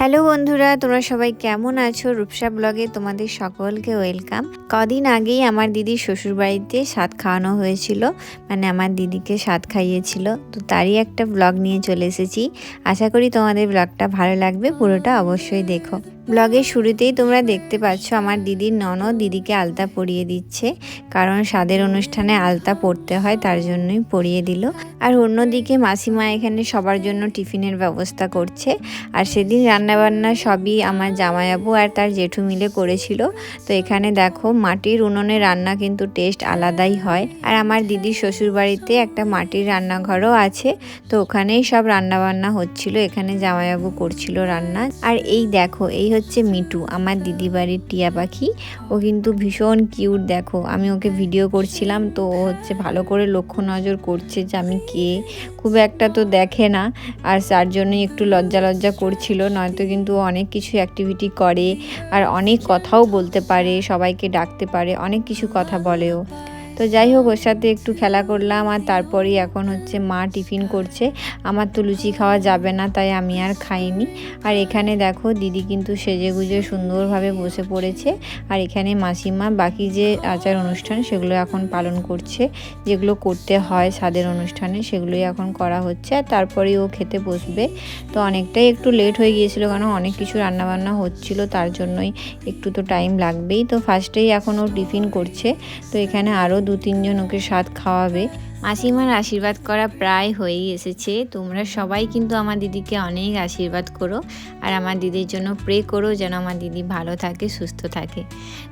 Hello বন্ধুরা, তোমরা সবাই কেমন আছো? রূপসা ব্লগে তোমাদের সকলকে ওয়েলকাম। কদিন আগেই আমার দিদির শ্বশুরবাড়িতে স্বাদ খাওয়ানো হয়েছিল, মানে আমার দিদিকে স্বাদ খাইয়েছিল, তো তারই একটা ব্লগ নিয়ে চলে এসেছি। আশা করি তোমাদের ব্লগটা ভালো লাগবে, পুরোটা অবশ্যই দেখো। ব্লগের শুরুতেই তোমরা দেখতে পাচ্ছ আমার দিদির ননদ দিদিকে আলতা পরিয়ে দিচ্ছে, কারণ স্বাদের অনুষ্ঠানে আলতা পরতে হয়, তার জন্যই পরিয়ে দিল। আর অন্যদিকে মাসিমা এখানে সবার জন্য টিফিনের ব্যবস্থা করছে। আর সেদিন রান্নাবান্না সবই আমার জামাইবাবু আর তার জেঠু মিলে করেছিল। তো এখানে দেখো মাটির উনুনে রান্না কিন্তু টেস্ট আলাদাই হয়। আর আমার দিদির শ্বশুরবাড়িতে একটা মাটির রান্নাঘরও আছে, তো ওখানেই সব রান্নাবান্না হচ্ছিল। এখানে জামাইবাবু করছিল রান্না। আর এই দেখো, এই হচ্ছে মিটু, আমার দিদি বাড়ির টিয়া পাখি। ও কিন্তু ভীষণ কিউট। দেখো আমি ওকে ভিডিও করছিলাম, তো ও হচ্ছে ভালো করে লক্ষ্য নজর করছে যে আমি কে। খুব একটা তো দেখে না, আর তার জন্যই একটু লজ্জা লজ্জা করছিল, নয়তো কিন্তু অনেক কিছু অ্যাক্টিভিটি করে আর অনেক কথাও বলতে পারে, সবাইকে ডাকতে পারে, অনেক কিছু কথা বলেও। তো যাই হোক, ওর সাথে একটু খেলা করলাম। আর তারপরেই এখন হচ্ছে মা টিফিন করছে। আমার তো লুচি খাওয়া যাবে না, তাই আমি আর খাইনি। আর এখানে দেখো দিদি কিন্তু সেজে গুজে সুন্দরভাবে বসে পড়েছে। আর এখানে মাসিমা বাকি যে আচার অনুষ্ঠান সেগুলো এখন পালন করছে, যেগুলো করতে হয় স্বাদের অনুষ্ঠানে সেগুলোই এখন করা হচ্ছে। আর তারপরেই ও খেতে বসবে। তো অনেকটাই একটু লেট হয়ে গিয়েছিল, কারণ অনেক কিছু রান্নাবান্না হচ্ছিল, তার জন্যই একটু তো টাইম লাগবেই। তো ফার্স্টেই এখন ও টিফিন করছে। তো এখানে আরও 2-3 জন ওকে স্বাদ খাওয়াবে। মাসিমার আশীর্বাদ করা প্রায় হয়েই এসেছে। তোমরা সবাই কিন্তু আমার দিদিকে অনেক আশীর্বাদ করো, আর আমার দিদির জন্য প্রে করো যেন আমার দিদি ভালো থাকে, সুস্থ থাকে।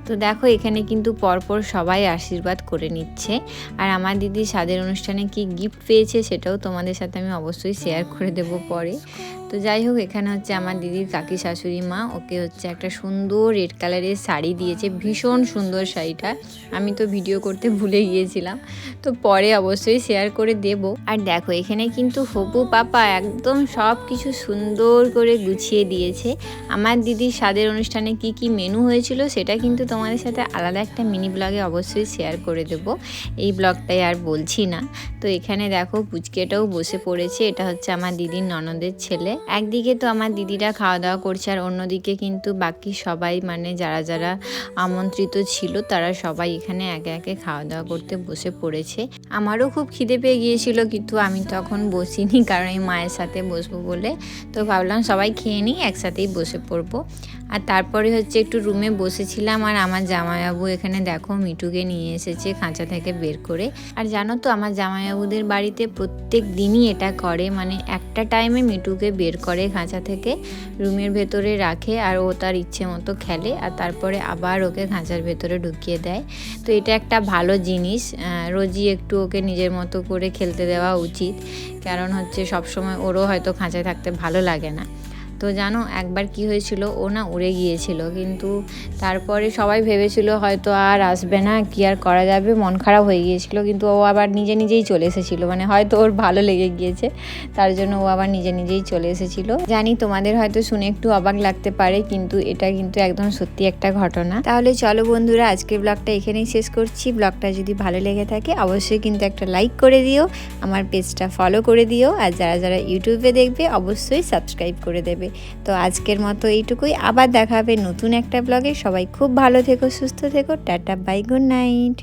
তো দেখো এখানে কিন্তু পরপর সবাই আশীর্বাদ করে নিচ্ছে। আর আমার দিদি স্বাদের অনুষ্ঠানে কি গিফট পেয়েছে সেটাও তোমাদের সাথে আমি অবশ্যই শেয়ার করে দেবো পরে। তো যাই হোক, এখানে হচ্ছে আমার দিদির কাকি শাশুড়ি মা ওকে হচ্ছে একটা সুন্দর রেড কালারের শাড়ি দিয়েছে, ভীষণ সুন্দর শাড়িটা। আমি তো ভিডিও করতে ভুলে গিয়েছিলাম, তো পরে অবশ্যই শেয়ার করে দেব। আর দেখো এখানে কিন্তু হবু পাপা একদম সব কিছু সুন্দর করে গুছিয়ে দিয়েছে। আমার দিদির স্বাদের অনুষ্ঠানে কি কি মেনু হয়েছিল সেটা কিন্তু তোমাদের সাথে আলাদা একটা মিনি ব্লগে অবশ্যই শেয়ার করে দেব, এই ব্লগটাই আর বলছি না। তো এখানে দেখো পুচকেটাও বসে পড়েছে, এটা হচ্ছে আমার দিদির ননদের ছেলে। একদিকে তো আমার দিদিরা খাওয়া দাওয়া করছে, আর অন্যদিকে কিন্তু বাকি সবাই, মানে যারা যারা আমন্ত্রিত ছিল তারা সবাই এখানে একে একে খাওয়া দাওয়া করতে বসে পড়েছে। আমারও খুব খিদে পেয়ে গিয়েছিল, কিন্তু আমি তখন বসিনি, কারণ আমি মায়ের সাথে বসবো বলে। তো ভাবলাম সবাই খেয়ে নিই, একসাথেই বসে পড়বো। আর তারপরে হচ্ছে একটু রুমে বসেছিলাম। আর আমার জামাইবাবু এখানে দেখো মিটুকে নিয়ে এসেছে খাঁচা থেকে বের করে। আর জানো তো আমার জামাইবাবুদের বাড়িতে প্রত্যেক দিনই এটা করে, মানে একটা টাইমে মিটুকে বের করে খাঁচা থেকে, রুমের ভেতরে রাখে, আর ও তার ইচ্ছে মতো খেলে, আর তারপরে আবার ওকে খাঁচার ভেতরে ঢুকিয়ে দেয়। তো এটা একটা ভালো জিনিস, রোজই একটু ওকে নিজের মতো করে খেলতে দেওয়া উচিত, কারণ হচ্ছে সবসময় ওরও হয়তো খাঁচায় থাকতে ভালো লাগে না। তো জানো একবার কি হয়েছিল, ও না উড়ে গিয়েছিল, কিন্তু তারপরে সবাই ভেবেছিল হয়তো আর আসবে না, কি আর করা যাবে, মন খারাপ হয়ে গিয়েছিল, কিন্তু ও আবার নিজে নিজেই চলে এসেছিলো, মানে হয়তো ওর ভালো লেগে গিয়েছে, তার জন্য ও আবার নিজে নিজেই চলে এসেছিল। জানি তোমাদের হয়তো শুনে একটু অবাক লাগতে পারে, কিন্তু এটা কিন্তু একদম সত্যি একটা ঘটনা। তাহলে চলো বন্ধুরা, আজকের ব্লগটা এখানেই শেষ করছি। ব্লগটা যদি ভালো লেগে থাকে অবশ্যই কিন্তু একটা লাইক করে দিও, আমার পেজটা ফলো করে দিও, আর যারা যারা ইউটিউবে দেখবে অবশ্যই সাবস্ক্রাইব করে দেবে। তো আজকের মতো এইটুকুই, আবার দেখা হবে নতুন একটা ব্লগে। সবাই খুব ভালো থেকো, সুস্থ থেকো, টাটা বাই, গুড নাইট।